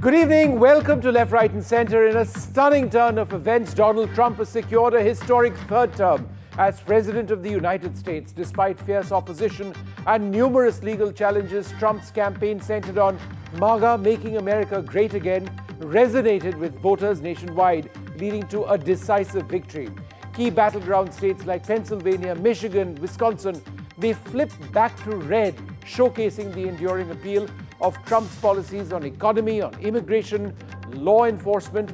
Good evening. Welcome to Left, Right and Centre. In a stunning turn of events, Donald Trump has secured a historic third term as President of the United States. Despite fierce opposition and numerous legal challenges, Trump's campaign centered on MAGA, making America great again, resonated with voters nationwide, leading to a decisive victory. Key battleground states like Pennsylvania, Michigan, Wisconsin, they flipped back to red, showcasing the enduring appeal of Trump's policies on economy, on immigration, law enforcement.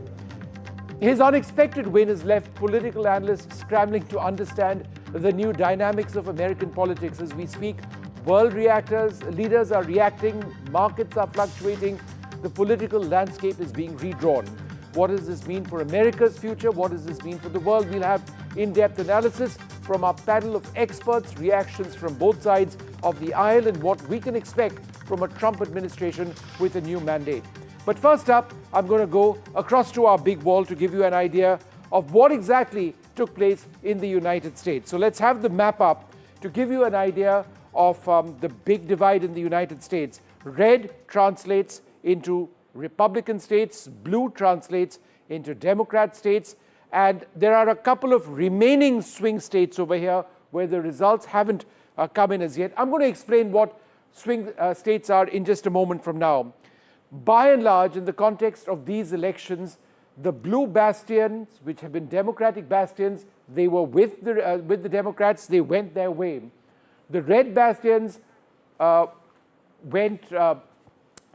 His unexpected win has left political analysts scrambling to understand the new dynamics of American politics as we speak. World leaders are reacting, markets are fluctuating, the political landscape is being redrawn. What does this mean for America's future? What does this mean for the world? We'll have in-depth analysis from our panel of experts, reactions from both sides of the aisle, and what we can expect from a Trump administration with a new mandate. But first up, I'm going to go across to our big wall to give you an idea of what exactly took place in the United States. So let's have the map up to give you an idea of the big divide in the United States. Red translates into Republican states, blue translates into Democrat states, and there are a couple of remaining swing states over here where the results haven't come in as yet. I'm going to explain what swing states are in just a moment from now. By and large, in the context of these elections, the blue bastions, which have been Democratic bastions, they were with the Democrats, they went their way. The red bastions went to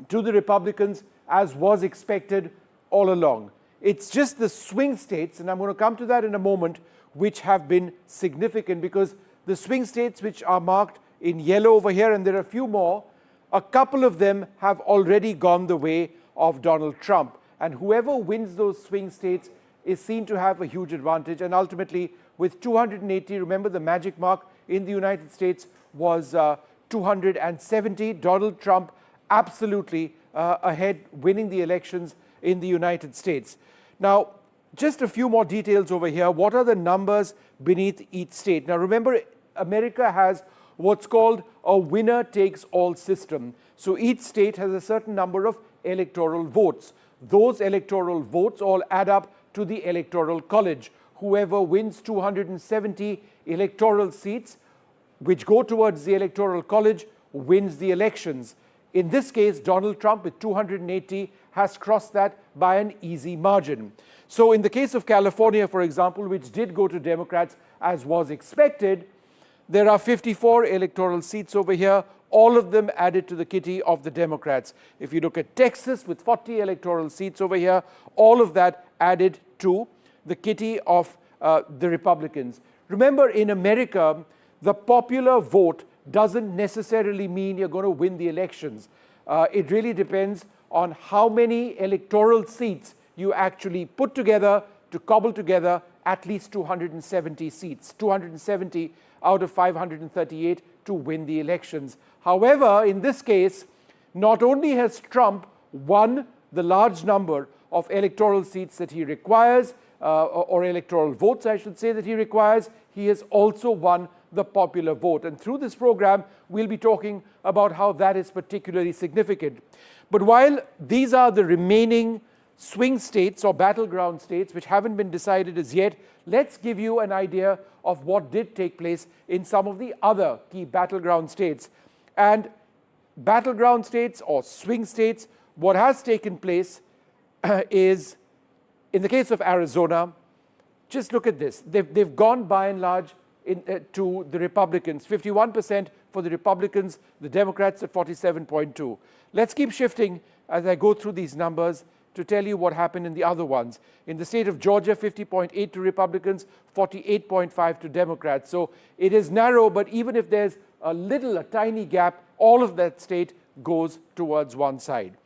the Republicans, as was expected all along. It's just the swing states, and I'm going to come to that in a moment, which have been significant, because the swing states which are marked in yellow over here, and there are a few more, a couple of them have already gone the way of Donald Trump. And whoever wins those swing states is seen to have a huge advantage. And ultimately, with 280, remember the magic mark in the United States was 270. Donald Trump absolutely ahead, winning the elections in the United States. Now, just a few more details over here. What are the numbers beneath each state? Now, remember, America has what's called a winner-takes-all system. So each state has a certain number of electoral votes. Those electoral votes all add up to the Electoral College. Whoever wins 270 electoral seats, which go towards the Electoral College, wins the elections. In this case, Donald Trump, with 280, has crossed that by an easy margin. So in the case of California, for example, which did go to Democrats as was expected, there are 54 electoral seats over here, all of them added to the kitty of the Democrats. If you look at Texas with 40 electoral seats over here, all of that added to the kitty of the Republicans. Remember, in America, the popular vote doesn't necessarily mean you're going to win the elections. It really depends on how many electoral seats you actually put together to cobble together at least 270 seats, 270 out of 538 to win the elections. However, in this case, not only has Trump won the large number of electoral seats that he requires, or electoral votes, I should say, that he requires, he has also won the popular vote. And through this program, we'll be talking about how that is particularly significant. But while these are the remaining swing states or battleground states which haven't been decided as yet, let's give you an idea of what did take place in some of the other key battleground states. And battleground states or swing states, what has taken place is, in the case of Arizona, just look at this. They've gone by and large to the Republicans, 51% for the Republicans, the Democrats at 47.2. Let's keep shifting as I go through these numbers to tell you what happened in the other ones. In the state of Georgia, 50.8 to Republicans, 48.5 to Democrats. So it is narrow, but even if there's a tiny gap, all of that state goes towards one side.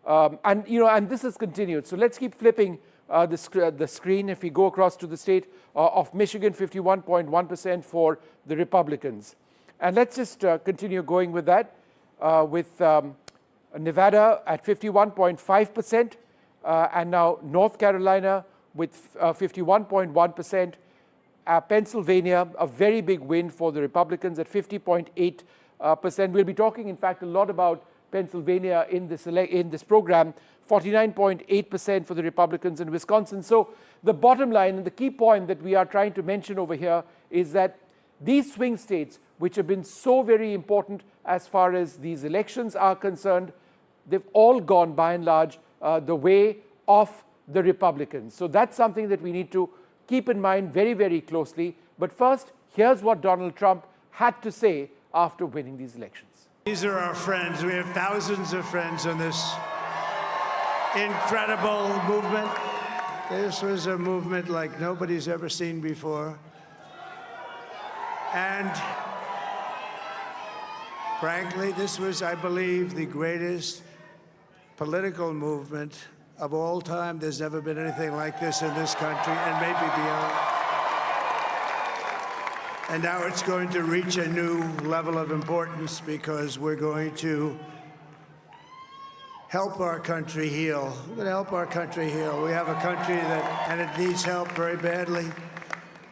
And this has continued. So let's keep flipping the screen. If we go across to the state of Michigan, 51.1% for the Republicans. And let's just continue going with that, with Nevada at 51.5%, and now North Carolina with 51.1%. Pennsylvania, a very big win for the Republicans at 50.8%. We'll be talking, in fact, a lot about Pennsylvania in this program, 49.8% for the Republicans in Wisconsin. So the bottom line and the key point that we are trying to mention over here is that these swing states, which have been so very important as far as these elections are concerned, they've all gone by and large the way of the Republicans. So that's something that we need to keep in mind very, very closely. But first, here's what Donald Trump had to say after winning these elections. These are our friends. We have thousands of friends on this incredible movement. This was a movement like nobody's ever seen before. And frankly, this was, I believe, the greatest political movement of all time. There's never been anything like this in this country, and maybe beyond. And now it's going to reach a new level of importance because we're going to help our country heal. We're going to help our country heal. We have a country and it needs help very badly.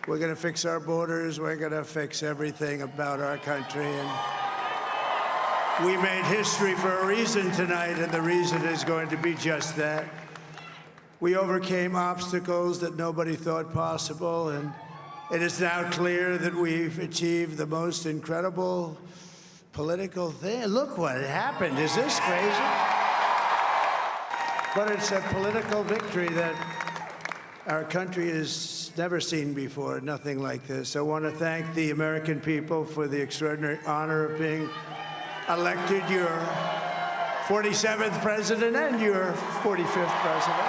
We're going to fix our borders. We're going to fix everything about our country. And we made history for a reason tonight, and the reason is going to be just that. We overcame obstacles that nobody thought possible, and it is now clear that we've achieved the most incredible political thing. Look what happened. Is this crazy? But it's a political victory that our country has never seen before, nothing like this. I want to thank the American people for the extraordinary honor of being elected your 47th president and your 45th president.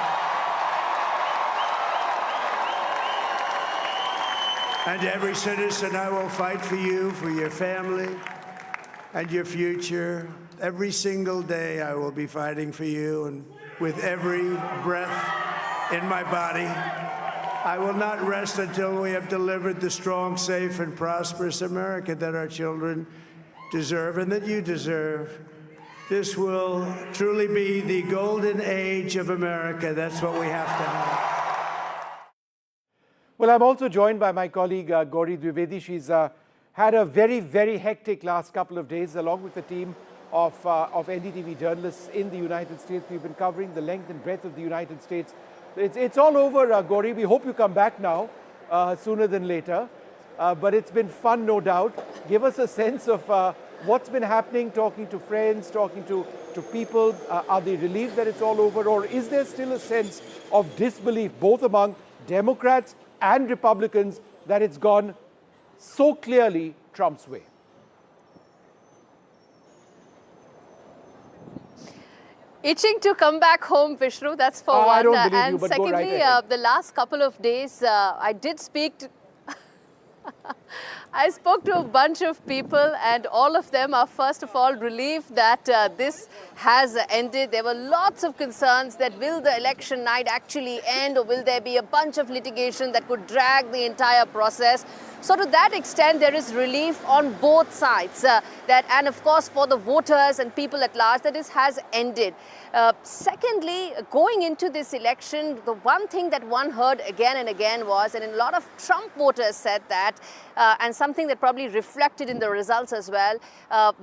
And every citizen, I will fight for you, for your family, and your future. Every single day, I will be fighting for you, and with every breath in my body, I will not rest until we have delivered the strong, safe, and prosperous America that our children deserve and that you deserve. This will truly be the golden age of America. That's what we have to have. Well, I'm also joined by my colleague Gauri Dwivedi. She's had a very, very hectic last couple of days along with the team of NDTV journalists in the United States. We've been covering the length and breadth of the United States. It's all over, Gauri. We hope you come back now sooner than later. But it's been fun, no doubt. Give us a sense of what's been happening, talking to friends, talking to people. Are they relieved that it's all over? Or is there still a sense of disbelief, both among Democrats and Republicans, that it's gone so clearly Trump's way? Itching to come back home, Vishnu, that's for one. I don't believe and you, but go secondly, right ahead. the last couple of days, I did speak to I spoke to a bunch of people, and all of them are first of all relieved that this has ended. There were lots of concerns that will the election night actually end, or will there be a bunch of litigation that could drag the entire process. So to that extent, there is relief on both sides, and of course for the voters and people at large, that this has ended. Secondly, going into this election, the one thing that one heard again and again was, and a lot of Trump voters said that, and something that probably reflected in the results as well,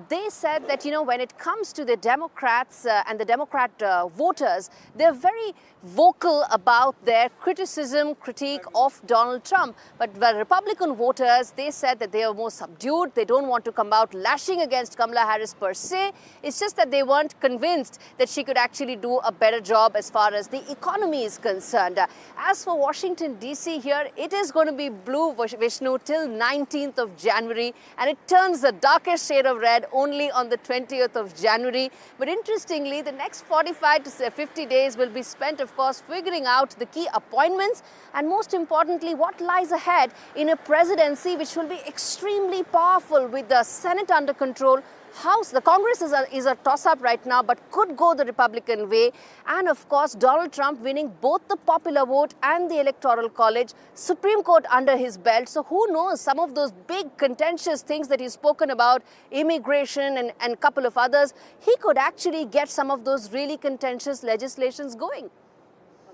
they said that, you know, when it comes to the Democrats and the Democrat voters, they're very vocal about their critique of Donald Trump. But the Republican voters, they said that they are more subdued. They don't want to come out lashing against Kamala Harris per se. It's just that they weren't convinced that she could actually do a better job as far as the economy is concerned. As for Washington, D.C. here, it is going to be blue, Vishnu, till 19th of January, and it turns the darkest shade of red only on the 20th of January. But interestingly, the next 45 to 50 days will be spent, of course, figuring out the key appointments and, most importantly, what lies ahead in a presidency which will be extremely powerful with the Senate under control. The Congress is a toss-up right now, but could go the Republican way. And of course, Donald Trump winning both the popular vote and the Electoral College, Supreme Court under his belt. So who knows, some of those big contentious things that he's spoken about, immigration and a couple of others, he could actually get some of those really contentious legislations going.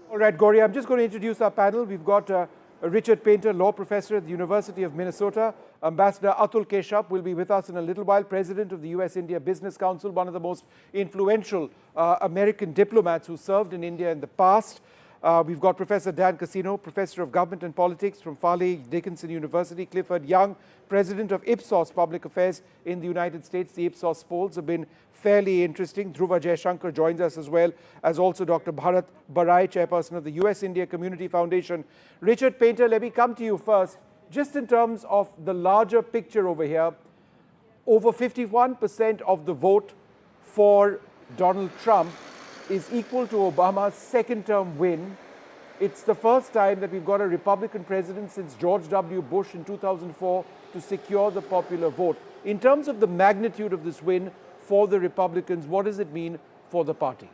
All right, Gauri, I'm just going to introduce our panel. We've got Richard Painter, law professor at the University of Minnesota. Ambassador Atul Keshup will be with us in a little while, president of the US-India Business Council, one of the most influential American diplomats who served in India in the past. We've got Professor Dan Casino, Professor of Government and Politics from Farley Dickinson University. Clifford Young, President of Ipsos Public Affairs in the United States. The Ipsos polls have been fairly interesting. Dhruva Jaishankar joins us as well, as also Dr. Bharat Barai, Chairperson of the US-India Community Foundation. Richard Painter, let me come to you first. Just in terms of the larger picture over here, over 51% of the vote for Donald Trump is equal to Obama's second-term win. It's the first time that we've got a Republican president since George W. Bush in 2004 to secure the popular vote. In terms of the magnitude of this win for the Republicans, what does it mean for the party?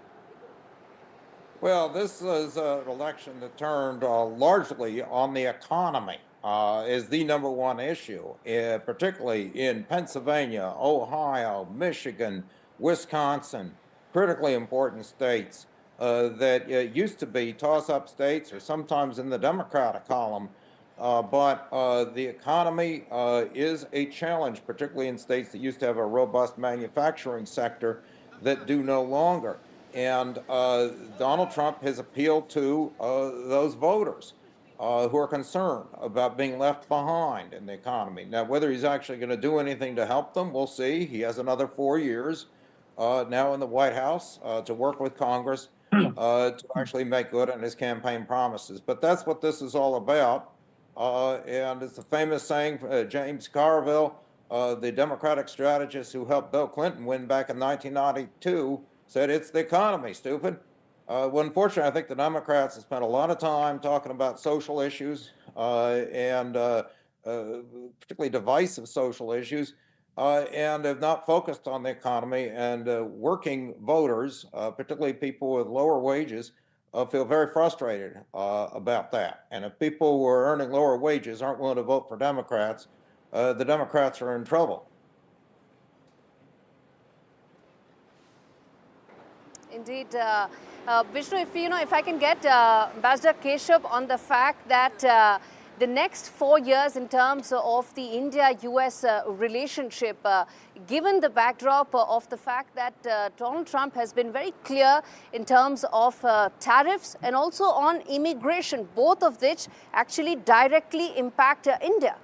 Well, this is an election that turned largely on the economy is the number one issue, particularly in Pennsylvania, Ohio, Michigan, Wisconsin, critically important states that used to be toss-up states or sometimes in the Democratic column. But the economy is a challenge, particularly in states that used to have a robust manufacturing sector that do no longer. And Donald Trump has appealed to those voters who are concerned about being left behind in the economy. Now, whether he's actually going to do anything to help them, we'll see. He has another 4 years now in the White House to work with Congress to actually make good on his campaign promises. But that's what this is all about. And it's a famous saying, James Carville, the Democratic strategist who helped Bill Clinton win back in 1992, said, "It's the economy, stupid." Well, unfortunately, I think the Democrats have spent a lot of time talking about social issues and particularly divisive social issues, and have not focused on the economy. And working voters, particularly people with lower wages, feel very frustrated about that. And if people who are earning lower wages aren't willing to vote for Democrats, the Democrats are in trouble. Indeed. Vishnu, if I can get Ambassador Keshup on the fact that the next 4 years in terms of the India-US relationship, given the backdrop of the fact that Donald Trump has been very clear in terms of tariffs and also on immigration, both of which actually directly impact India.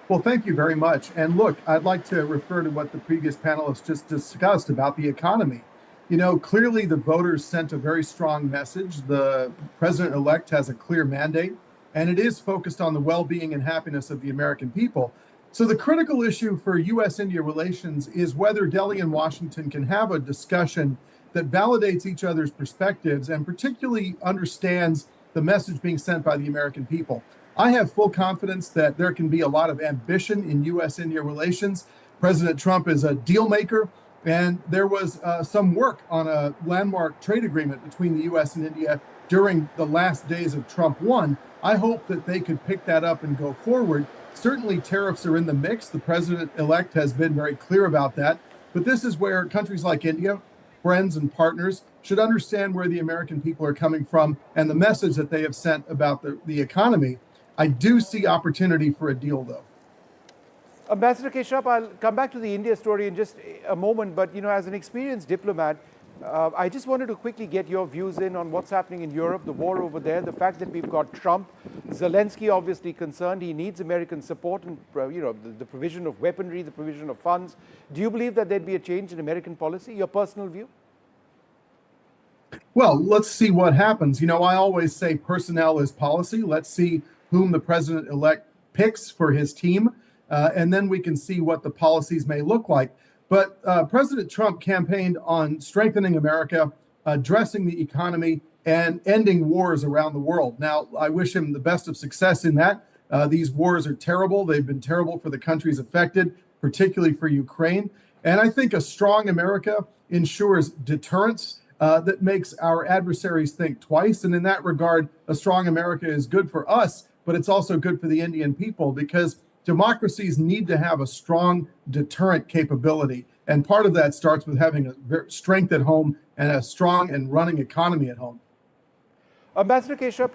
Well, thank you very much. And look, I'd like to refer to what the previous panelists just discussed about the economy. You know, clearly the voters sent a very strong message. The president-elect has a clear mandate, and it is focused on the well-being and happiness of the American people. So the critical issue for U.S.-India relations is whether Delhi and Washington can have a discussion that validates each other's perspectives and particularly understands the message being sent by the American people. I have full confidence that there can be a lot of ambition in U.S.-India relations. President Trump is a deal maker, and there was some work on a landmark trade agreement between the U.S. and India during the last days of Trump 1. I hope that they could pick that up and go forward. Certainly tariffs are in the mix. The president-elect has been very clear about that. But this is where countries like India, friends and partners, should understand where the American people are coming from and the message that they have sent about the economy. I do see opportunity for a deal, though. Ambassador Keshup, I'll come back to the India story in just a moment, but as an experienced diplomat, I just wanted to quickly get your views in on what's happening in Europe, the war over there, the fact that we've got Trump, Zelensky obviously concerned, he needs American support and the provision of weaponry, the provision of funds. Do you believe that there'd be a change in American policy? Your personal view? Well, let's see what happens. I always say personnel is policy. Let's see whom the president-elect picks for his team. And then we can see what the policies may look like. But President Trump campaigned on strengthening America, addressing the economy, and ending wars around the world. Now, I wish him the best of success in that. These wars are terrible. They've been terrible for the countries affected, particularly for Ukraine. And I think a strong America ensures deterrence that makes our adversaries think twice. And in that regard, a strong America is good for us, but it's also good for the Indian people, because democracies need to have a strong deterrent capability. And part of that starts with having a strength at home and a strong and running economy at home. Ambassador Keshav,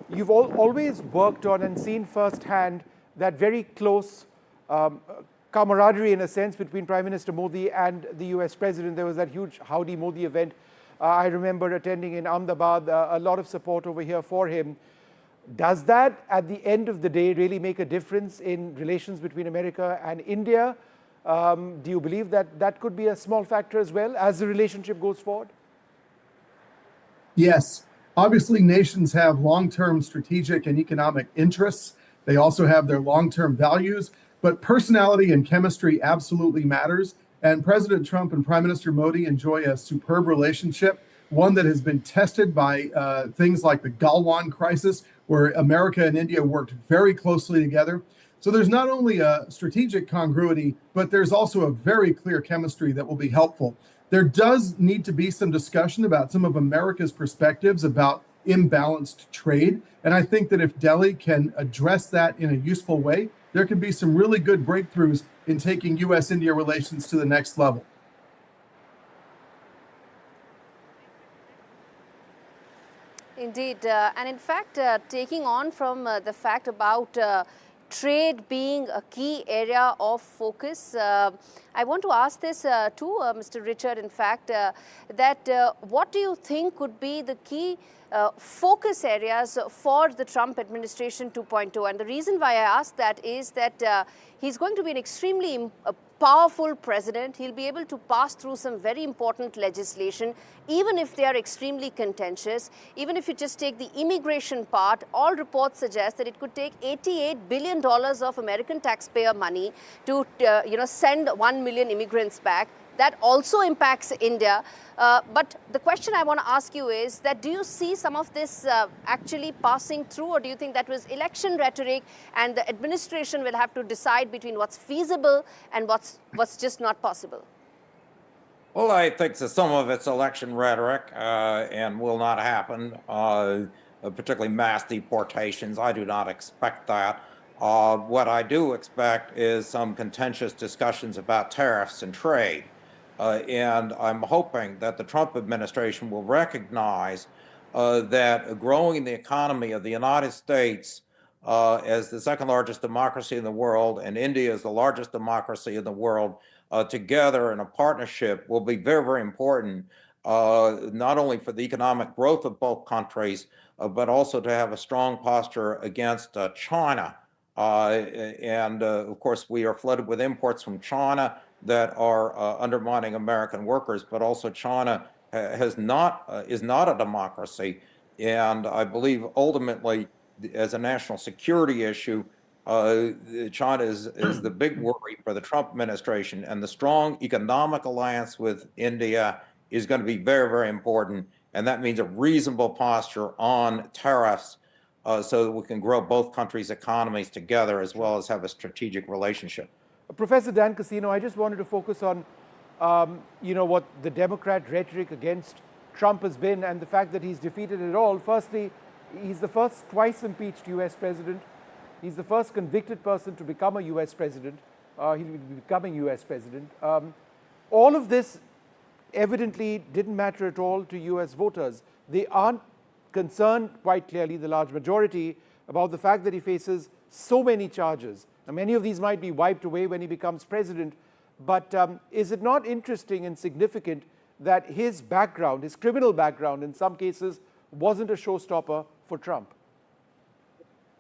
you've always worked on and seen firsthand that very close camaraderie, in a sense, between Prime Minister Modi and the US President. There was that huge Howdy Modi event. I remember attending in Ahmedabad, a lot of support over here for him. Does that, at the end of the day, really make a difference in relations between America and India? Do you believe that that could be a small factor as well as the relationship goes forward? Yes. Obviously, nations have long-term strategic and economic interests. They also have their long-term values, but personality and chemistry absolutely matters. And President Trump and Prime Minister Modi enjoy a superb relationship, one that has been tested by things like the Galwan crisis, where America and India worked very closely together. So there's not only a strategic congruity, but there's also a very clear chemistry that will be helpful. There does need to be some discussion about some of America's perspectives about imbalanced trade. And I think that if Delhi can address that in a useful way, there can be some really good breakthroughs in taking US-India relations to the next level. Indeed. And in fact, taking on from the fact about trade being a key area of focus, I want to ask this to Mr. Richard, in fact, that what do you think could be the key focus areas for the Trump administration 2.0? And the reason why I ask that is that he's going to be an extremely powerful president. He'll be able to pass through some very important legislation, even if they are extremely contentious. Even if you just take the immigration part, all reports suggest that it could take $88 billion of American taxpayer money to send 1 million immigrants back. That also impacts India. But the question I want to ask you is that do you see some of this actually passing through, or do you think that was election rhetoric and the administration will have to decide between what's feasible and what's just not possible? Well, I think that some of it's election rhetoric and will not happen, particularly mass deportations. I do not expect that. What I do expect is some contentious discussions about tariffs and trade. And I'm hoping that the Trump administration will recognize that growing the economy of the United States as the second largest democracy in the world and India is the largest democracy in the world together in a partnership will be very, very important, not only for the economic growth of both countries, but also to have a strong posture against China. Of course, we are flooded with imports from China that are undermining American workers, but also China is not a democracy. And I believe ultimately, as a national security issue, China is the big worry for the Trump administration, and the strong economic alliance with India is going to be very, very important. And that means a reasonable posture on tariffs so that we can grow both countries' economies together as well as have a strategic relationship. Professor Dan Casino, I just wanted to focus on, what the Democrat rhetoric against Trump has been and the fact that he's defeated it all. Firstly, he's the first twice impeached US president. He's the first convicted person to become a US president. He'll be becoming US president. All of this evidently didn't matter at all to US voters. They aren't concerned, quite clearly, the large majority, about the fact that he faces so many charges. Now, many of these might be wiped away when he becomes president, but is it not interesting and significant that his background, his criminal background in some cases, wasn't a showstopper for Trump?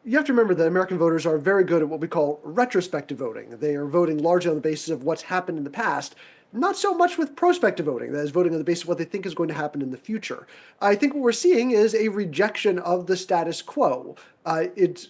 You have to remember that American voters are very good at what we call retrospective voting. They are voting largely on the basis of what's happened in the past, not so much with prospective voting, that is voting on the basis of what they think is going to happen in the future. I think what we're seeing is a rejection of the status quo. It's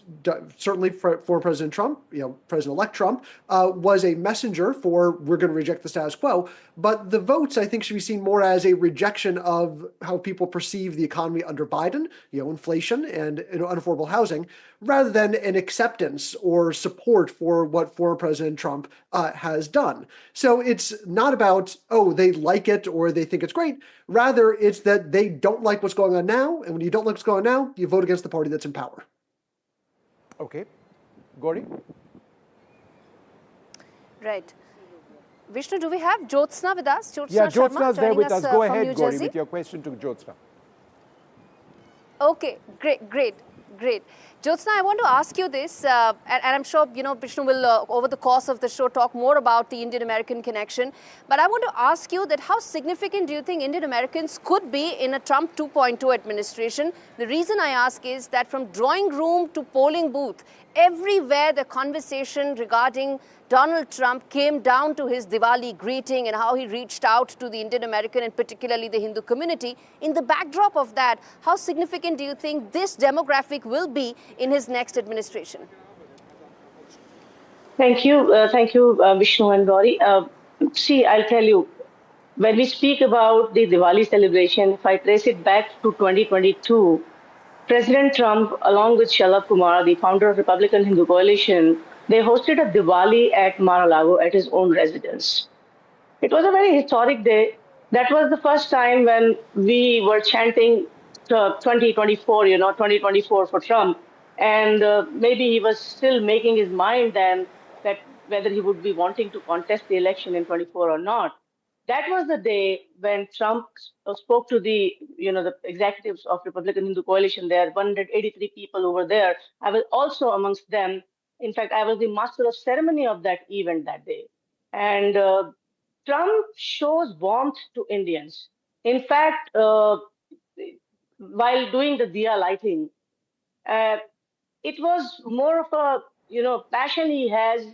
certainly for President Trump, President-elect Trump, was a messenger for we're going to reject the status quo. But the votes, I think, should be seen more as a rejection of how people perceive the economy under Biden, inflation and unaffordable housing, rather than an acceptance or support for what former President Trump has done. So it's not about, they like it or they think it's great. Rather, it's that they don't like what's going on now. And when you don't like what's going on now, you vote against the party that's in power. Okay. Gauri? Right. Vishnu, do we have Jyotsna with us? Jyotsna is there with us. Go ahead, Gauri, with your question to Jyotsna. Okay, great. Jyotsna, I want to ask you this, and I'm sure, Vishnu will, over the course of the show, talk more about the Indian-American connection. But I want to ask you that how significant do you think Indian Americans could be in a Trump 2.2 administration? The reason I ask is that from drawing room to polling booth, everywhere the conversation regarding Donald Trump came down to his Diwali greeting and how he reached out to the Indian American and particularly the Hindu community. In the backdrop of that, how significant do you think this demographic will be in his next administration? Thank you, Vishnu and Gauri. See, I'll tell you, when we speak about the Diwali celebration, if I trace it back to 2022, President Trump, along with Shalabh Kumar, the founder of Republican Hindu Coalition, they hosted a Diwali at Mar-a-Lago at his own residence. It was a very historic day. That was the first time when we were chanting 2024, 2024 for Trump. And maybe he was still making his mind then that whether he would be wanting to contest the election in 24 or not. That was the day when Trump spoke to the executives of Republican Hindu Coalition. There are 183 people over there. I was also amongst them. In fact, I was the master of ceremony of that event that day. And Trump shows warmth to Indians. In fact, while doing the diya lighting, it was more of a passion he has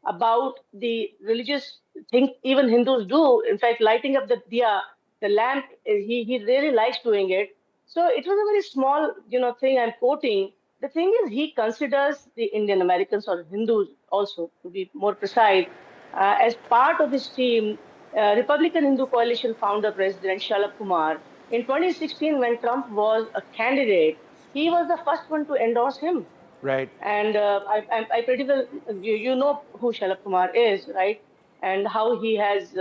about the religious thing even Hindus do. In fact, lighting up the diya, the lamp, he really likes doing it. So it was a very small thing I'm quoting. The thing is, he considers the Indian Americans or Hindus also, to be more precise, as part of his team. Republican Hindu Coalition founder President Shalabh Kumar, in 2016, when Trump was a candidate, he was the first one to endorse him. Right. And I pretty well, you know who Shalabh Kumar is, right? And how he has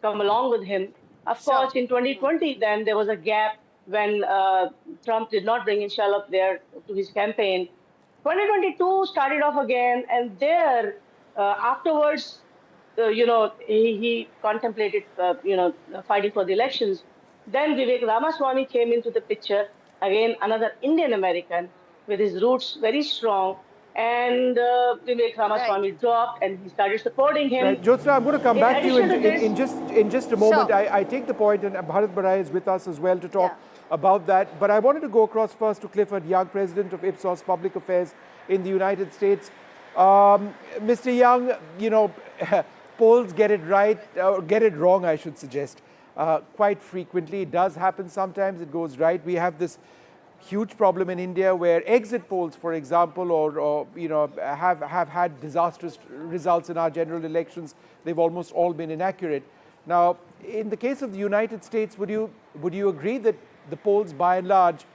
come along with him. Of course, in 2020, then there was a gap when Trump did not bring in Shalabh there to his campaign. 2022 started off again, and there afterwards, he contemplated, fighting for the elections. Then Vivek Ramaswamy came into the picture, again, another Indian American with his roots very strong. And Vivek Ramaswamy dropped and he started supporting him. Right. Jyotsna, I'm going to come back to you in just a moment. Sure. I take the point, and Bharat Barai is with us as well to talk about that. But I wanted to go across first to Clifford Young, President of Ipsos Public Affairs in the United States. Mr. Young, polls get it right, get it wrong, I should suggest, quite frequently. It does happen sometimes, it goes right. We have this huge problem in India where exit polls, for example, or have had disastrous results in our general elections. They've almost all been inaccurate. Now, in the case of the United States, would you agree that the polls, by and large,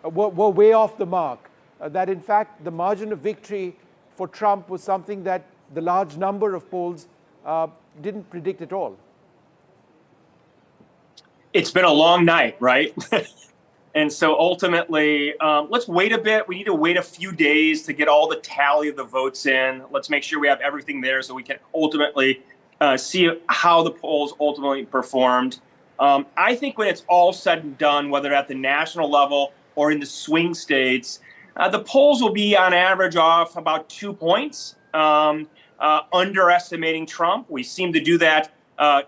were way off the mark? That in fact, the margin of victory for Trump was something that the large number of polls didn't predict at all? It's been a long night, right? And so ultimately, let's wait a bit. We need to wait a few days to get all the tally of the votes in. Let's make sure we have everything there so we can ultimately see how the polls ultimately performed. I think when it's all said and done, whether at the national level or in the swing states, the polls will be on average off about 2 points, underestimating Trump. We seem to do that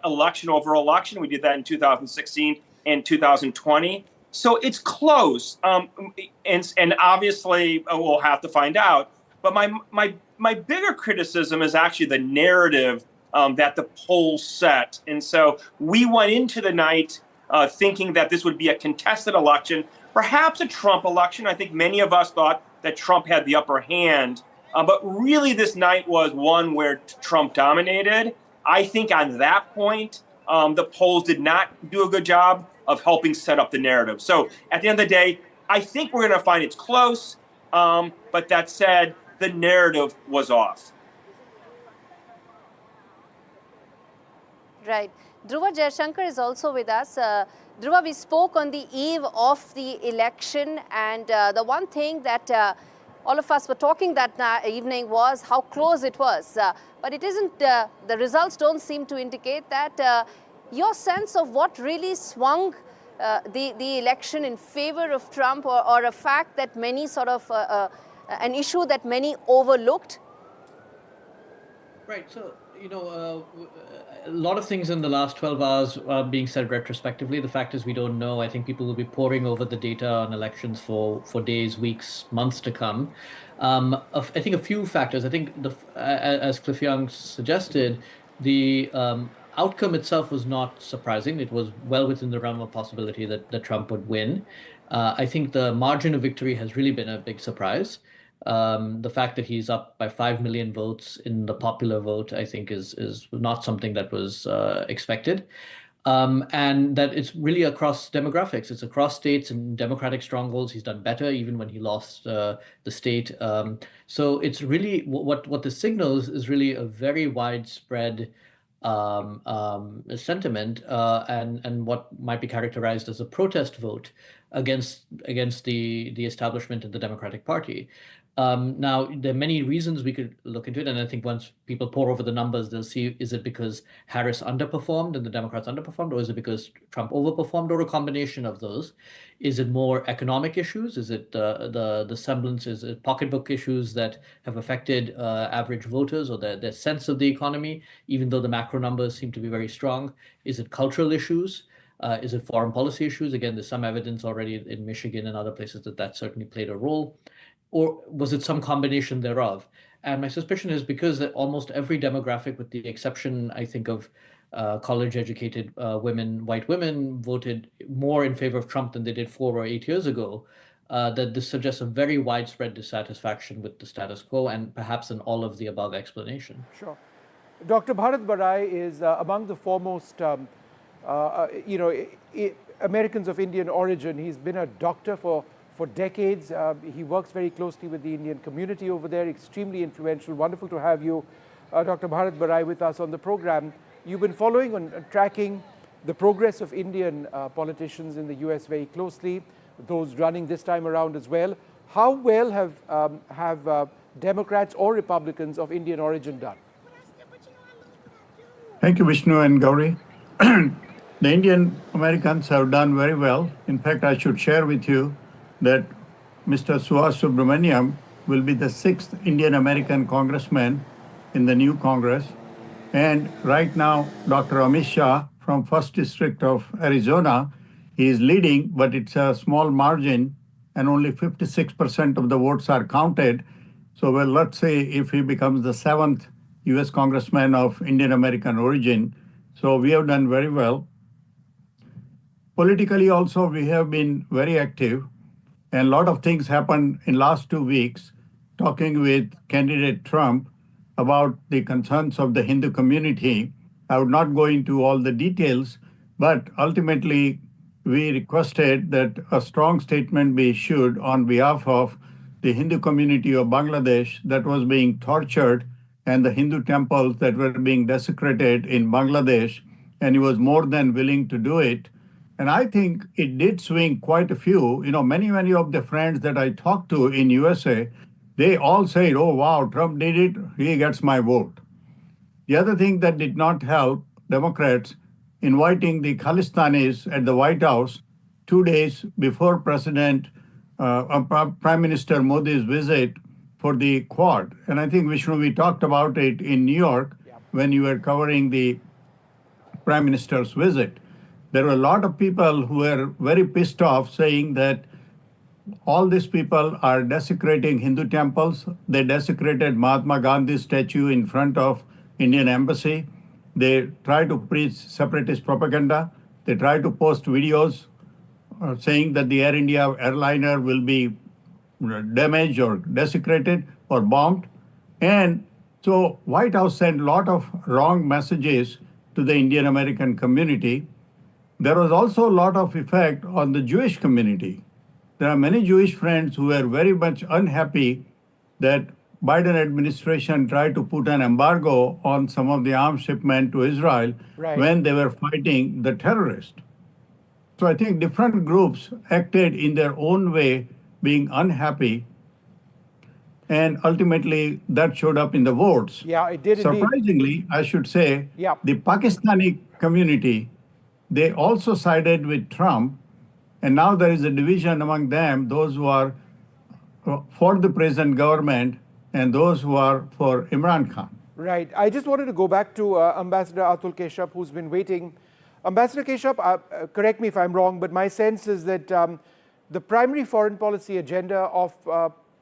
election over election. We did that in 2016 and 2020. So it's close, and obviously we'll have to find out. But my bigger criticism is actually the narrative that the polls set. And so we went into the night thinking that this would be a contested election, perhaps a Trump election. I think many of us thought that Trump had the upper hand. But really, this night was one where Trump dominated. I think on that point, the polls did not do a good job of helping set up the narrative. So at the end of the day, I think we're going to find it's close. But that said, the narrative was off. Right. Dhruva Jayashankar is also with us. Dhruva, we spoke on the eve of the election, and the one thing that all of us were talking that evening was how close it was. But it isn't, the results don't seem to indicate that. Your sense of what really swung the election in favor of Trump, or a fact that many sort of an issue that many overlooked? Right. So, a lot of things in the last 12 hours are being said retrospectively. The fact is, we don't know. I think people will be poring over the data on elections for days, weeks, months to come. I think a few factors. I think, as Cliff Young suggested, the outcome itself was not surprising. It was well within the realm of possibility that Trump would win. I think the margin of victory has really been a big surprise. The fact that he's up by 5 million votes in the popular vote, I think, is not something that was expected. And that it's really across demographics. It's across states and Democratic strongholds. He's done better even when he lost the state. So it's really what this signals is really a very widespread sentiment and what might be characterized as a protest vote against the establishment in the Democratic Party. Now, there are many reasons we could look into it, and I think once people pore over the numbers, they'll see, is it because Harris underperformed and the Democrats underperformed, or is it because Trump overperformed, or a combination of those? Is it more economic issues? Is it the semblance, is it pocketbook issues that have affected average voters or their sense of the economy, even though the macro numbers seem to be very strong? Is it cultural issues? Is it foreign policy issues? Again, there's some evidence already in Michigan and other places that certainly played a role. Or was it some combination thereof? And my suspicion is because almost every demographic, with the exception, I think, of college-educated white women, voted more in favor of Trump than they did 4 or 8 years ago, that this suggests a very widespread dissatisfaction with the status quo and perhaps an all of the above explanation. Sure. Dr. Bharat Barai is among the foremost Americans of Indian origin. He's been a doctor for decades. He works very closely with the Indian community over there, extremely influential. Wonderful to have you, Dr. Bharat Barai, with us on the program. You've been following and tracking the progress of Indian politicians in the US very closely, those running this time around as well. How well have Democrats or Republicans of Indian origin done? Thank you, Vishnu and Gauri. The Indian Americans have done very well. In fact, I should share with you that Mr. Suhas Subramaniam will be the 6th Indian American congressman in the new Congress. And right now, Dr. Amit Shah from 1st District of Arizona, he is leading, but it's a small margin and only 56% of the votes are counted. So, well, let's say if he becomes the 7th US congressman of Indian American origin. So we have done very well. Politically also, we have been very active. And a lot of things happened in last 2 weeks, talking with candidate Trump about the concerns of the Hindu community. I would not go into all the details, but ultimately we requested that a strong statement be issued on behalf of the Hindu community of Bangladesh that was being tortured and the Hindu temples that were being desecrated in Bangladesh. And he was more than willing to do it. And I think it did swing quite a few. Many of the friends that I talked to in USA, they all said, oh, wow, Trump did it. He gets my vote. The other thing that did not help Democrats, inviting the Khalistanis at the White House 2 days before Prime Minister Modi's visit for the Quad. And I think, Vishnu, we talked about it in New York when you were covering the Prime Minister's visit. There were a lot of people who were very pissed off, saying that all these people are desecrating Hindu temples. They desecrated Mahatma Gandhi's statue in front of Indian embassy. They try to preach separatist propaganda. They try to post videos saying that the Air India airliner will be damaged or desecrated or bombed. And so White House sent a lot of wrong messages to the Indian American community. There was also a lot of effect on the Jewish community. There are many Jewish friends who were very much unhappy that Biden administration tried to put an embargo on some of the arms shipment to Israel when they were fighting the terrorists. So I think different groups acted in their own way, being unhappy, and ultimately that showed up in the votes. Yeah, it did. Surprisingly, I should say, the Pakistani community, they also sided with Trump, And now there is a division among them, those who are for the present government and those who are for Imran Khan. Right. I just wanted to go back to Ambassador Atul Keshup, who's been waiting. Ambassador Keshup, correct me if I'm wrong, but my sense is that the primary foreign policy agenda of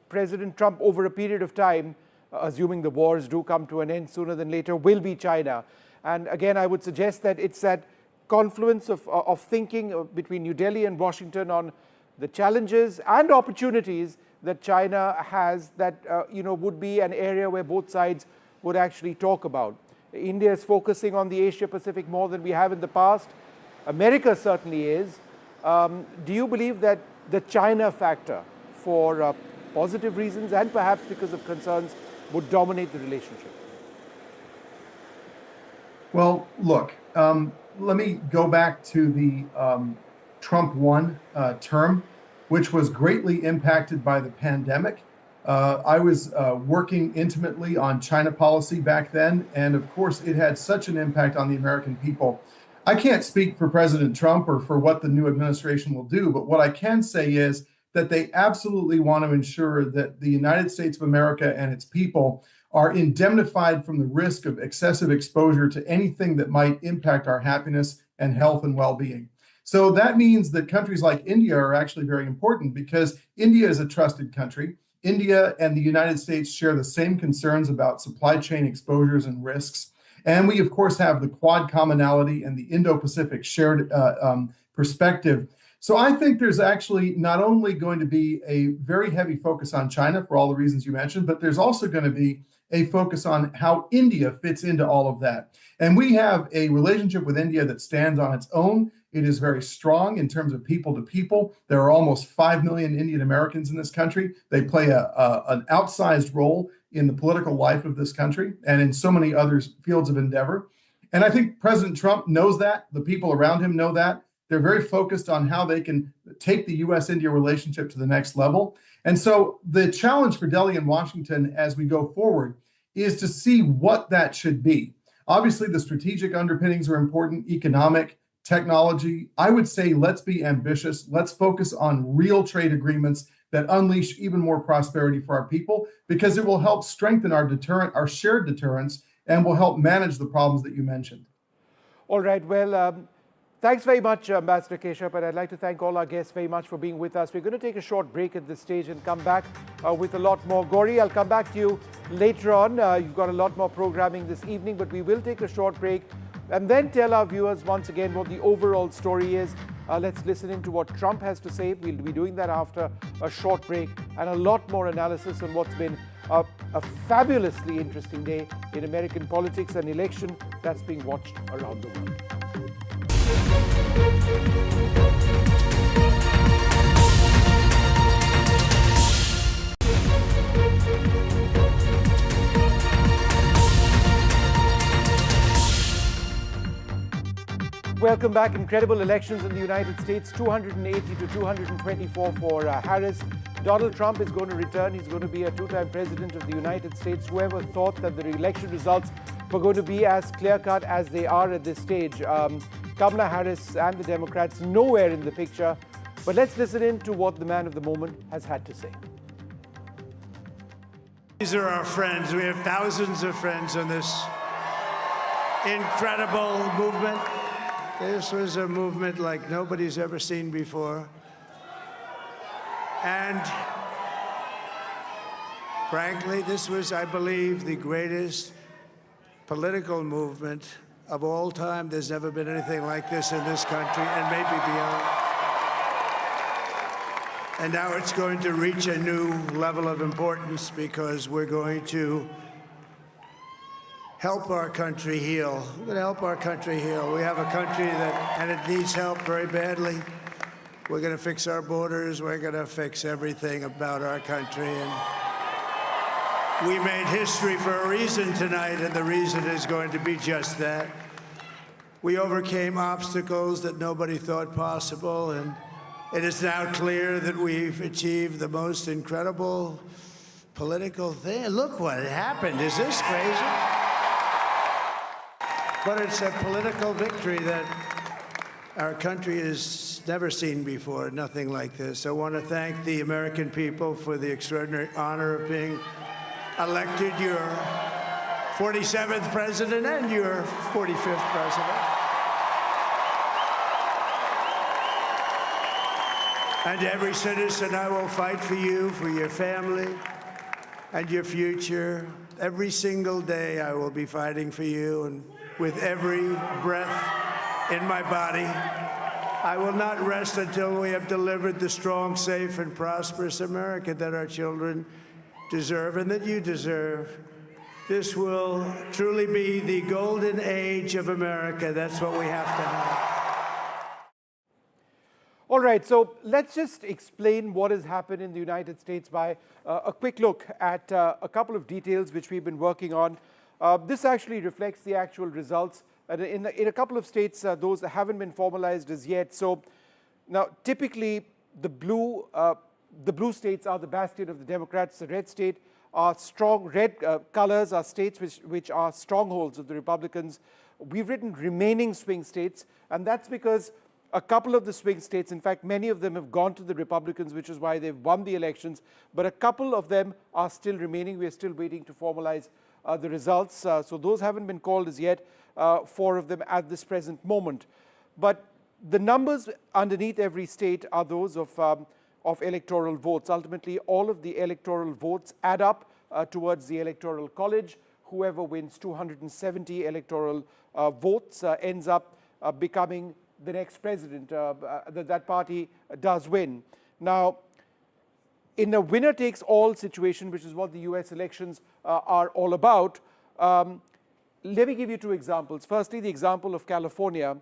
President Trump over a period of time, assuming the wars do come to an end sooner than later, will be China. And again, I would suggest that it's that confluence of thinking between New Delhi and Washington on the challenges and opportunities that China has that would be an area where both sides would actually talk about. India is focusing on the Asia-Pacific more than we have in the past. America certainly is. Do you believe that the China factor, for positive reasons and perhaps because of concerns, would dominate the relationship? Well, look, let me go back to the Trump 1 term, which was greatly impacted by the pandemic. I was working intimately on China policy back then, and of course, it had such an impact on the American people. I can't speak for President Trump or for what the new administration will do, but what I can say is that they absolutely want to ensure that the United States of America and its people are indemnified from the risk of excessive exposure to anything that might impact our happiness and health and well-being. So that means that countries like India are actually very important because India is a trusted country. India and the United States share the same concerns about supply chain exposures and risks. And we, of course, have the Quad commonality and the Indo-Pacific shared perspective. So I think there's actually not only going to be a very heavy focus on China for all the reasons you mentioned, but there's also going to be a focus on how India fits into all of that. And we have a relationship with India that stands on its own. It is very strong in terms of people to people. There are almost 5 million Indian Americans in this country. They play an outsized role in the political life of this country and in so many other fields of endeavor. And I think President Trump knows that. The people around him know that. They're very focused on how they can take the U.S.-India relationship to the next level. And so the challenge for Delhi and Washington as we go forward is to see what that should be. Obviously, the strategic underpinnings are important, economic, technology. I would say let's be ambitious. Let's focus on real trade agreements that unleash even more prosperity for our people, because it will help strengthen our deterrent, our shared deterrence, and will help manage the problems that you mentioned. All right. Well, thanks very much, Ambassador Keshup, and I'd like to thank all our guests very much for being with us. We're going to take a short break at this stage and come back with a lot more. Gauri, I'll come back to you later on. You've got a lot more programming this evening, but we will take a short break and then tell our viewers once again what the overall story is. Let's listen into what Trump has to say. We'll be doing that after a short break and a lot more analysis on what's been a fabulously interesting day in American politics, an election that's being watched around the world. Welcome back. Incredible elections in the United States, 280 to 224 for Harris. Donald Trump is going to return. He's going to be a two-time president of the United States. Whoever thought that the election results were going to be as clear-cut as they are at this stage? Kamala Harris and the Democrats nowhere in the picture. But let's listen in to what the man of the moment has had to say. These are our friends. We have thousands of friends on this incredible movement. This was a movement like nobody's ever seen before. And frankly, this was, I believe, the greatest political movement of all time. There's never been anything like this in this country, and maybe beyond. And now it's going to reach a new level of importance because we're going to help our country heal. We're going to help our country heal. We have a country and it needs help very badly. We're going to fix our borders. We're going to fix everything about our country. And we made history for a reason tonight, and the reason is going to be just that. We overcame obstacles that nobody thought possible, and it is now clear that we've achieved the most incredible political thing. Look what happened. Is this crazy? But it's a political victory that our country has never seen before, nothing like this. I want to thank the American people for the extraordinary honor of being elected your 47th president and your 45th president. And every citizen, I will fight for you, for your family, and your future. Every single day, I will be fighting for you, and with every breath in my body, I will not rest until we have delivered the strong, safe, and prosperous America that our children deserve and that you deserve. This will truly be the golden age of America. That's what we have to have. All right, so let's just explain what has happened in the United States by a quick look at a couple of details which we've been working on. This actually reflects the actual results. In a couple of states, those haven't been formalized as yet. So now, typically, the blue states are the bastion of the Democrats. The red state are strong. Red colors are states which are strongholds of the Republicans. We've written remaining swing states, and that's because a couple of the swing states, in fact, many of them have gone to the Republicans, which is why they've won the elections, but a couple of them are still remaining. We're still waiting to formalize the results. So those haven't been called as yet, 4 of them at this present moment. But the numbers underneath every state are those of electoral votes. Ultimately, all of the electoral votes add up towards the Electoral College. Whoever wins 270 electoral votes ends up becoming the next president. That party does win. Now, in a winner-takes-all situation, which is what the US elections are all about, let me give you 2 examples. Firstly, the example of California,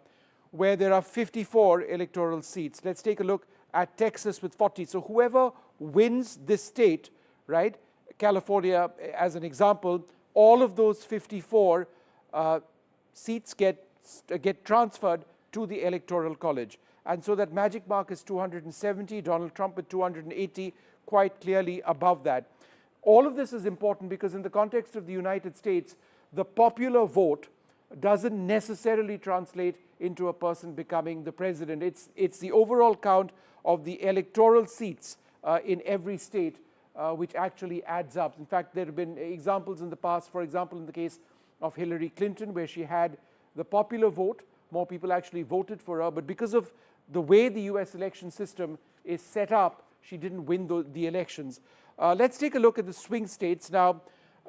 where there are 54 electoral seats. Let's take a look at Texas with 40. So whoever wins this state, right, California as an example, all of those 54 seats get transferred to the Electoral College. And so that magic mark is 270, Donald Trump with 280, quite clearly above that. All of this is important because in the context of the United States, the popular vote doesn't necessarily translate into a person becoming the president. It's the overall count of the electoral seats in every state which actually adds up. In fact, there have been examples in the past, for example, in the case of Hillary Clinton, where she had the popular vote, more people actually voted for her, but because of the way the US election system is set up, she didn't win the elections. Let's take a look at the swing states. Now,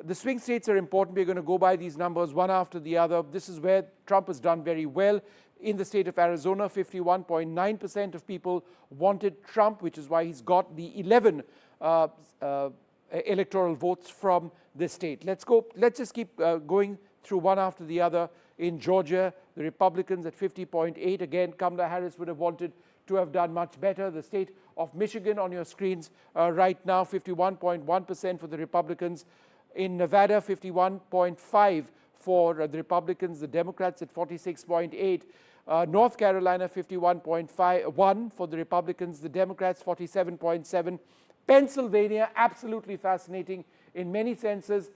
the swing states are important. We're going to go by these numbers one after the other. This is where Trump has done very well. In the state of Arizona, 51.9% of people wanted Trump, which is why he's got the 11 electoral votes from this state. Let's just keep going through one after the other. In Georgia, the Republicans at 50.8. Again, Kamala Harris would have wanted to have done much better. The state of Michigan on your screens right now, 51.1% for the Republicans. In Nevada, 51.5% for the Republicans. The Democrats at 46.8%. North Carolina, 51.1% for the Republicans. The Democrats, 47.7%. Pennsylvania, absolutely fascinating in many senses.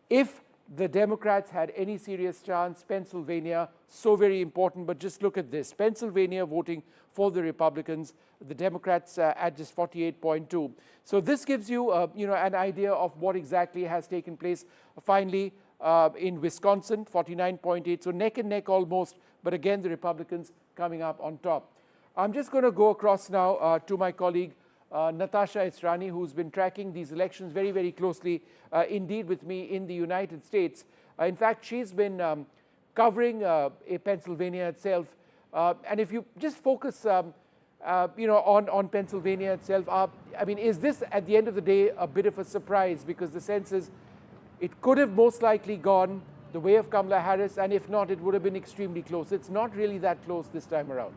If the Democrats had any serious chance, Pennsylvania, so very important, but just look at this. Pennsylvania voting for the Republicans, the Democrats at just 48.2%. So this gives you, an idea of what exactly has taken place. Finally, in Wisconsin, 49.8%, so neck and neck almost, but again, the Republicans coming up on top. I'm just going to go across now to my colleague, Natasha Israni, who's been tracking these elections very, very closely indeed with me in the United States. In fact, she's been covering Pennsylvania itself. And if you just focus on Pennsylvania itself, is this at the end of the day a bit of a surprise? Because the sense is it could have most likely gone the way of Kamala Harris, and if not, it would have been extremely close. It's not really that close this time around.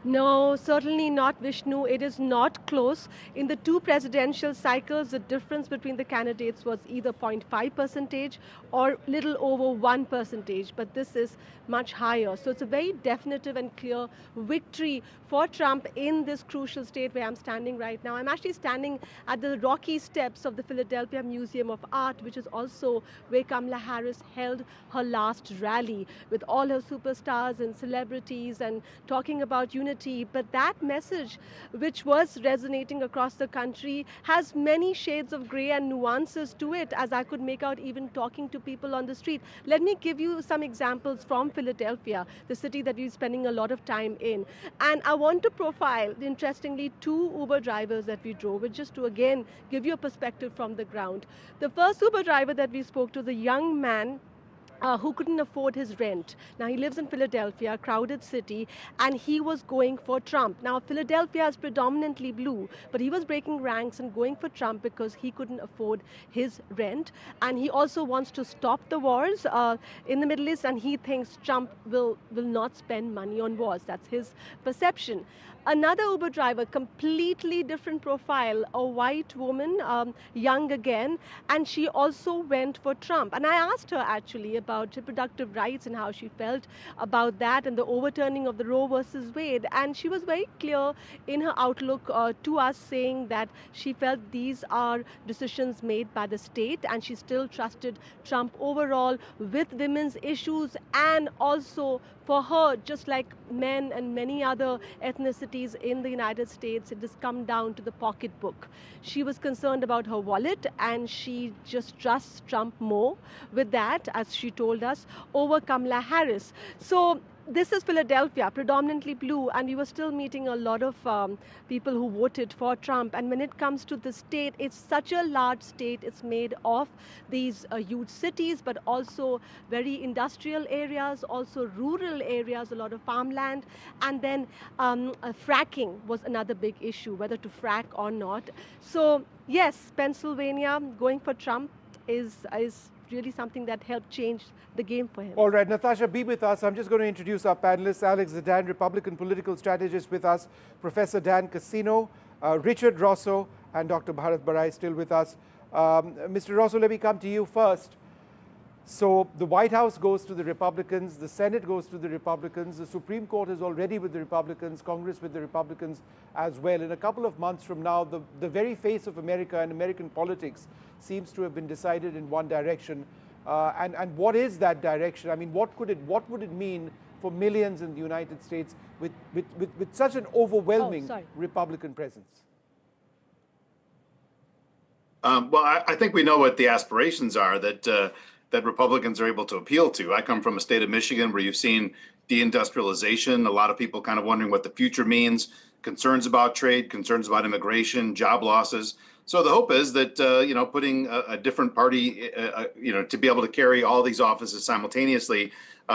No, certainly not, Vishnu. It is not close. In the two presidential cycles, the difference between the candidates was either 0.5 percentage or little over 1 percentage, but this is much higher. So it's a very definitive and clear victory for Trump in this crucial state where I'm standing right now. I'm actually standing at the rocky steps of the Philadelphia Museum of Art, which is also where Kamala Harris held her last rally with all her superstars and celebrities and talking about unity. But that message, which was resonating across the country, has many shades of gray and nuances to it, as I could make out even talking to people on the street. Let me give you some examples from Philadelphia, the city that we're spending a lot of time in. And I want to profile, interestingly, two Uber drivers that we drove with, just to again give you a perspective from the ground. The first Uber driver that we spoke to, the young man who couldn't afford his rent. Now, he lives in Philadelphia, a crowded city, and he was going for Trump. Now, Philadelphia is predominantly blue, but he was breaking ranks and going for Trump because he couldn't afford his rent. And he also wants to stop the wars in the Middle East, and he thinks Trump will not spend money on wars. That's his perception. Another Uber driver, completely different profile, a white woman, young again, and she also went for Trump. And I asked her actually about reproductive rights and how she felt about that and the overturning of the Roe versus Wade. And she was very clear in her outlook to us, saying that she felt these are decisions made by the state, and she still trusted Trump overall with women's issues. And also for her, just like men and many other ethnicities in the United States, it has come down to the pocketbook. She was concerned about her wallet, and she just trusts Trump more with that, as she told us, over Kamala Harris. So this is Philadelphia, predominantly blue, and we were still meeting a lot of people who voted for Trump. And when it comes to the state, it's such a large state. It's made of these huge cities, but also very industrial areas, also rural areas, a lot of farmland. And then fracking was another big issue, whether to frack or not. So yes, Pennsylvania going for Trump is really something that helped change the game for him. All right, Natasha, be with us. I'm just going to introduce our panelists. Alex Zidane, Republican political strategist with us, Professor Dan Casino, Richard Rosso, and Dr. Bharat Barai still with us. Mr. Rosso, let me come to you first. So the White House goes to the Republicans, the Senate goes to the Republicans, the Supreme Court is already with the Republicans, Congress with the Republicans as well. In a couple of months from now, the very face of America and American politics seems to have been decided in one direction. And what is that direction? I mean, what would it mean for millions in the United States with such an overwhelming Republican presence? Well, I think we know what the aspirations are that Republicans are able to appeal to. I come from a state of Michigan where you've seen deindustrialization, a lot of people kind of wondering what the future means, concerns about trade, concerns about immigration, job losses. So the hope is that, putting a different party, to be able to carry all these offices simultaneously,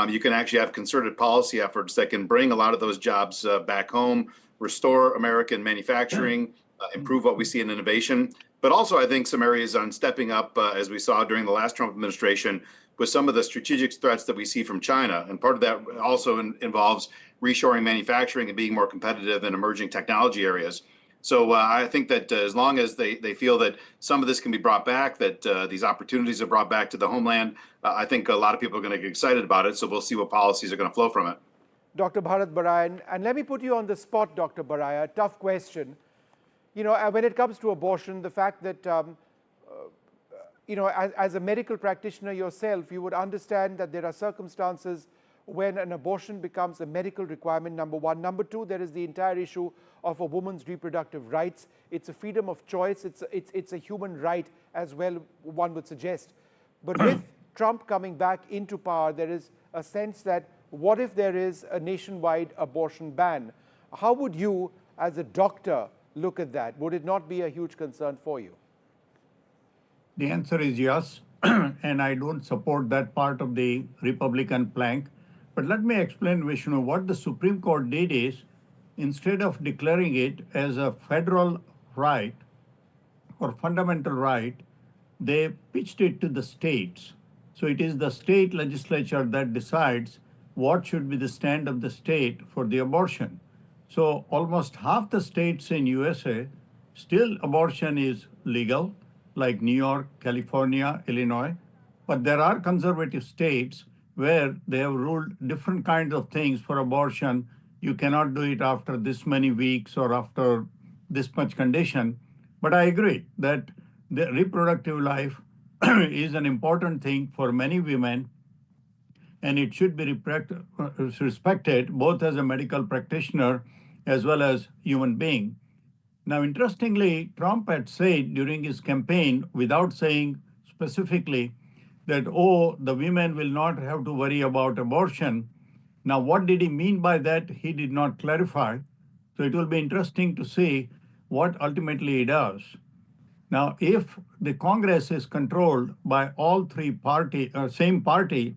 you can actually have concerted policy efforts that can bring a lot of those jobs back home, restore American manufacturing, improve what we see in innovation. But also, I think some areas on stepping up, as we saw during the last Trump administration, with some of the strategic threats that we see from China. And part of that also involves reshoring manufacturing and being more competitive in emerging technology areas. So I think that as long as they feel that some of this can be brought back, that these opportunities are brought back to the homeland, I think a lot of people are going to get excited about it. So we'll see what policies are going to flow from it. Dr. Bharat Barai, and let me put you on the spot, Dr. Barai, a tough question. You know, when it comes to abortion, the fact that, as a medical practitioner yourself, you would understand that there are circumstances when an abortion becomes a medical requirement, number one. Number two, there is the entire issue of a woman's reproductive rights. It's a freedom of choice. It's a human right as well, one would suggest. But with Trump coming back into power, there is a sense that what if there is a nationwide abortion ban? How would you, as a doctor, look at that? Would it not be a huge concern for you? The answer is yes, and I don't support that part of the Republican plank. But let me explain, Vishnu, what the Supreme Court did is, instead of declaring it as a federal right or fundamental right, they pitched it to the states. So it is the state legislature that decides what should be the stand of the state for the abortion. So almost half the states in USA, still abortion is legal, like New York, California, Illinois. But there are conservative states where they have ruled different kinds of things for abortion. You cannot do it after this many weeks or after this much condition. But I agree that the reproductive life is an important thing for many women, and it should be respected both as a medical practitioner as well as human being. Now, interestingly, Trump had said during his campaign, without saying specifically, that, oh, the women will not have to worry about abortion. Now, what did he mean by that? He did not clarify. So it will be interesting to see what ultimately he does. Now, if the Congress is controlled by all three same party,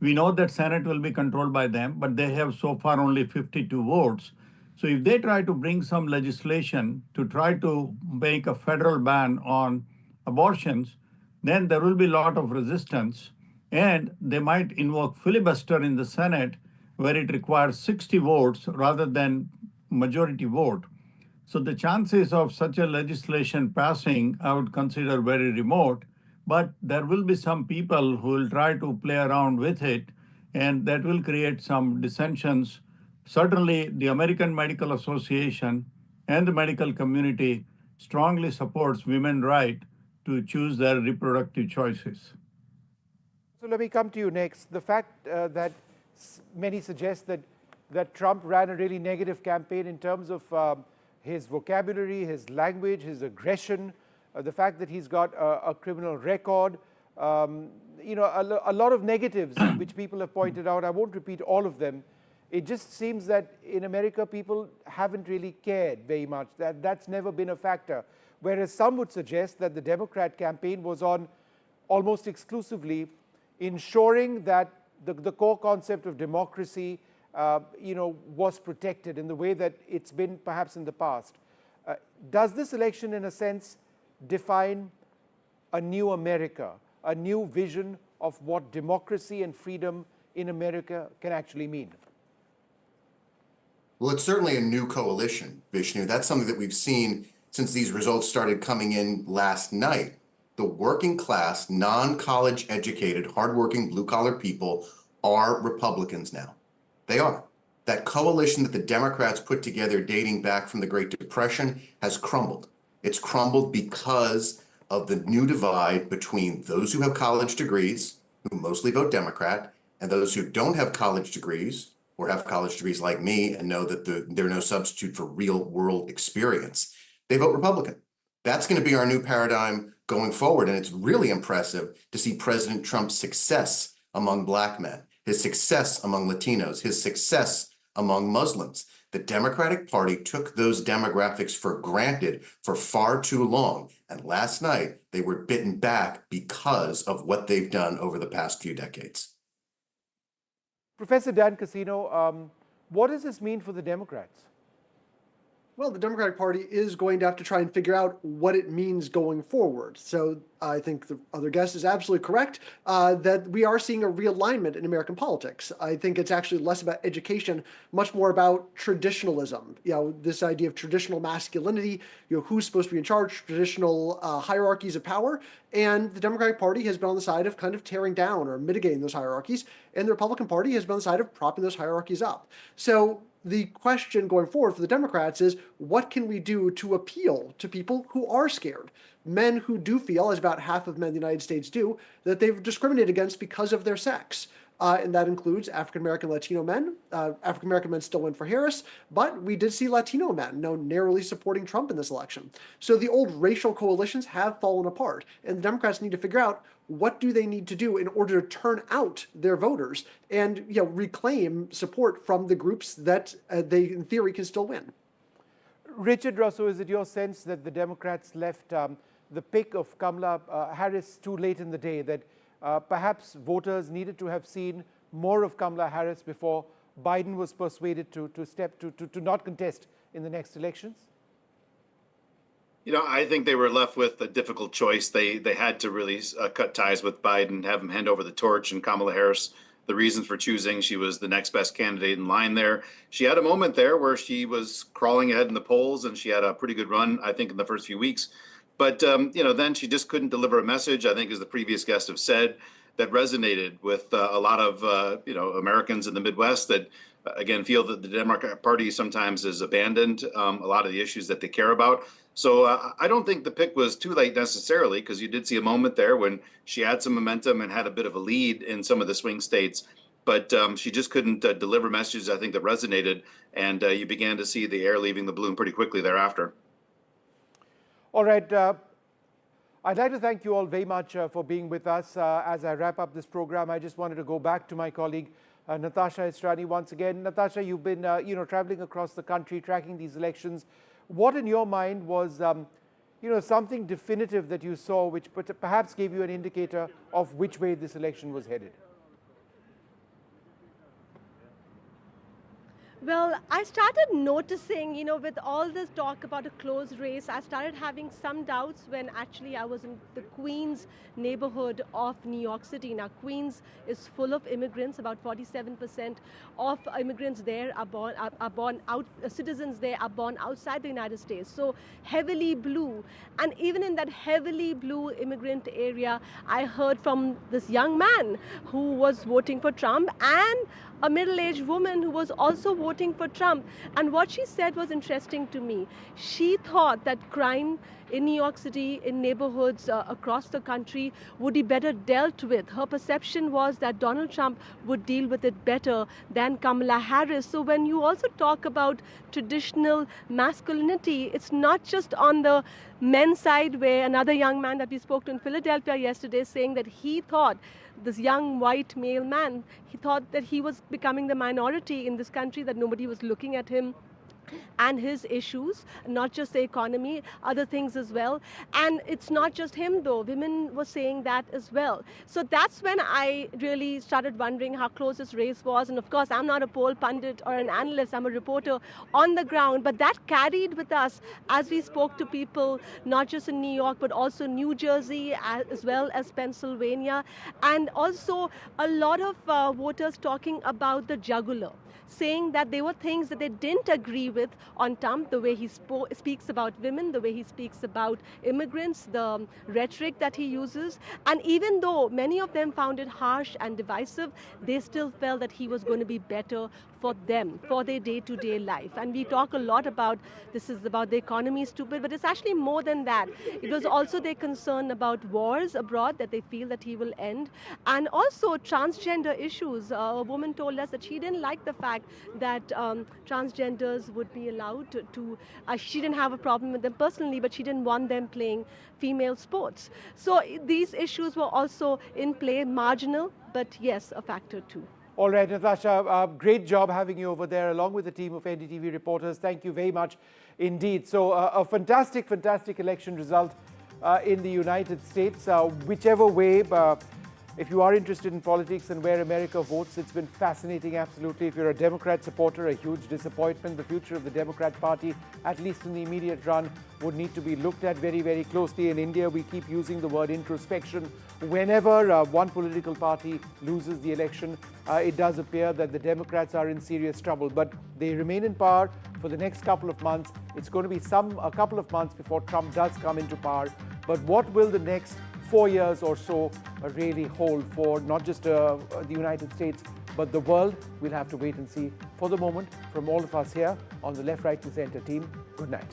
we know that Senate will be controlled by them, but they have so far only 52 votes. So if they try to bring some legislation to try to make a federal ban on abortions, then there will be a lot of resistance, and they might invoke filibuster in the Senate where it requires 60 votes rather than majority vote. So the chances of such a legislation passing, I would consider very remote, but there will be some people who will try to play around with it, and that will create some dissensions. Certainly, the American Medical Association and the medical community strongly supports women's right to choose their reproductive choices. So let me come to you next. The fact that many suggest that Trump ran a really negative campaign in terms of his vocabulary, his language, his aggression, the fact that he's got a criminal record, a lot of negatives which people have pointed out. I won't repeat all of them. It just seems that in America, people haven't really cared very much. That's never been a factor. Whereas some would suggest that the Democrat campaign was on almost exclusively ensuring that the core concept of democracy was protected in the way that it's been perhaps in the past. Does this election, in a sense, define a new America, a new vision of what democracy and freedom in America can actually mean? Well, it's certainly a new coalition, Vishnu. That's something that we've seen since these results started coming in last night. The working class, non-college educated, hardworking, blue-collar people are Republicans now. They are. That coalition that the Democrats put together dating back from the Great Depression has crumbled. It's crumbled because of the new divide between those who have college degrees, who mostly vote Democrat, and those who don't have college degrees or have college degrees like me and know that they're no substitute for real world experience. They vote Republican. That's going to be our new paradigm going forward. And it's really impressive to see President Trump's success among Black men, his success among Latinos, his success among Muslims. The Democratic Party took those demographics for granted for far too long. And last night, they were bitten back because of what they've done over the past few decades. Professor Dan Casino, what does this mean for the Democrats? Well, the Democratic Party is going to have to try and figure out what it means going forward. So I think the other guest is absolutely correct that we are seeing a realignment in American politics. I think it's actually less about education, much more about traditionalism. This idea of traditional masculinity, who's supposed to be in charge, traditional hierarchies of power. And the Democratic Party has been on the side of kind of tearing down or mitigating those hierarchies. And the Republican Party has been on the side of propping those hierarchies up. So the question going forward for the Democrats is, what can we do to appeal to people who are scared? Men who do feel, as about half of men in the United States do, that they've discriminated against because of their sex. And that includes African-American Latino men. African-American men still win for Harris, but we did see Latino men narrowly supporting Trump in this election. So the old racial coalitions have fallen apart, and the Democrats need to figure out what do they need to do in order to turn out their voters and reclaim support from the groups that they, in theory, can still win. Richard Russo, is it your sense that the Democrats left the pick of Kamala Harris too late in the day, that perhaps voters needed to have seen more of Kamala Harris before Biden was persuaded to not contest in the next elections? I think they were left with a difficult choice. They had to really cut ties with Biden, have him hand over the torch, and Kamala Harris the reasons for choosing. She was the next best candidate in line there. She had a moment there where she was crawling ahead in the polls, and she had a pretty good run, I think, in the first few weeks. But, then she just couldn't deliver a message, I think, as the previous guests have said, that resonated with a lot of, Americans in the Midwest that, again, feel that the Democratic Party sometimes has abandoned a lot of the issues that they care about. So I don't think the pick was too late necessarily, because you did see a moment there when she had some momentum and had a bit of a lead in some of the swing states. But she just couldn't deliver messages, I think, that resonated. And you began to see the air leaving the balloon pretty quickly thereafter. All right. I'd like to thank you all very much for being with us. As I wrap up this program, I just wanted to go back to my colleague, Natasha Estrani, once again. Natasha, you've been, traveling across the country, tracking these elections. What in your mind was, something definitive that you saw, which perhaps gave you an indicator of which way this election was headed? Well, I started noticing, with all this talk about a close race, I started having some doubts when actually I was in the Queens neighborhood of New York City. Now, Queens is full of immigrants. About 47% of immigrants there citizens there are born outside the United States. So heavily blue. And even in that heavily blue immigrant area, I heard from this young man who was voting for Trump and a middle-aged woman who was also voting for Trump. And what she said was interesting to me. She thought that crime in New York City, in neighborhoods across the country, would be better dealt with. Her perception was that Donald Trump would deal with it better than Kamala Harris. So when you also talk about traditional masculinity, it's not just on the men's side, where another young man that we spoke to in Philadelphia yesterday saying that he thought, this young white male man, he thought that he was becoming the minority in this country, that nobody was looking at him and his issues, not just the economy, other things as well. And it's not just him though, women were saying that as well. So that's when I really started wondering how close this race was. And of course, I'm not a poll pundit or an analyst, I'm a reporter on the ground, but that carried with us as we spoke to people, not just in New York, but also New Jersey, as well as Pennsylvania, and also a lot of voters talking about the jugular, saying that there were things that they didn't agree with on Trump, the way he speaks about women, the way he speaks about immigrants, the rhetoric that he uses. And even though many of them found it harsh and divisive, they still felt that he was going to be better for them, for their day-to-day life. And we talk a lot about, this is about the economy is stupid, but it's actually more than that. It was also their concern about wars abroad that they feel that he will end. And also transgender issues. A woman told us that she didn't like the fact that transgenders would be allowed to she didn't have a problem with them personally, but she didn't want them playing female sports. So these issues were also in play, marginal, but yes, a factor too. All right, Natasha, great job having you over there along with the team of NDTV reporters. Thank you very much indeed. So a fantastic, fantastic election result in the United States. Whichever way, if you are interested in politics and where America votes, it's been fascinating, absolutely. If you're a Democrat supporter, a huge disappointment. The future of the Democrat Party, at least in the immediate run, would need to be looked at very, very closely. In India, we keep using the word introspection. Whenever one political party loses the election, it does appear that the Democrats are in serious trouble. But they remain in power for the next couple of months. It's going to be a couple of months before Trump does come into power. But what will the next 4 years or so really hold for not just the United States, but the world? We'll have to wait and see. For the moment, from all of us here on the Left, Right and Center team, good night.